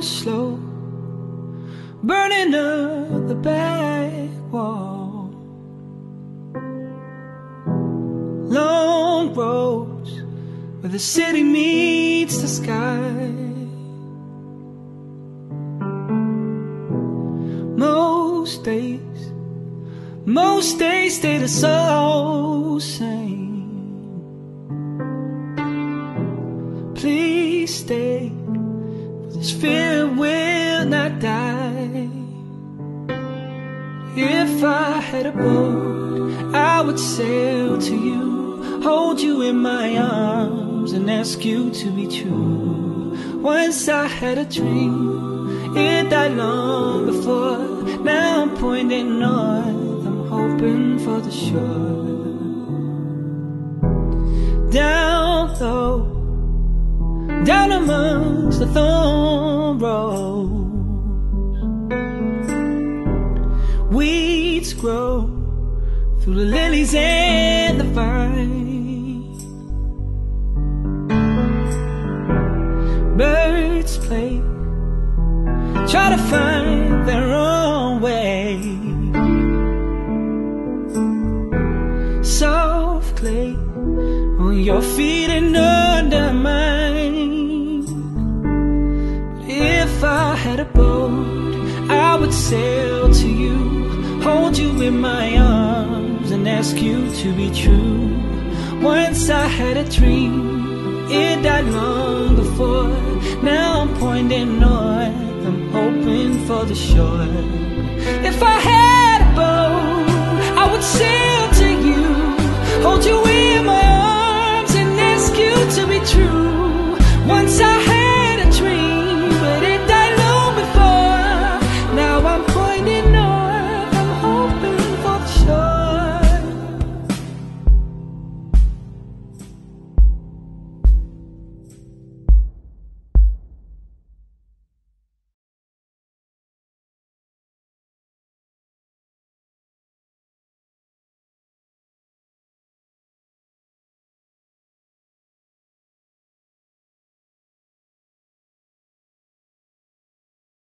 slow, burning up the back wall. Long roads where the city meets the sky. Most days stay the so same. Please stay, for this fear will not die. If I had a boat, I would sail to you, hold you in my arms and ask you to be true. Once I had a dream, it died long before. Now I'm pointing north, I'm hoping for the shore. Down low, down amongst the thorn rows, weeds grow through the lilies and the vine. Birds play, try to find their own way. Soft clay on your feet and under mine. If I had a boat, I would sail to you, hold you in my arms and ask you to be true. Once I had a dream, it died long before. Now I'm pointing north, I'm hoping for the shore. If I had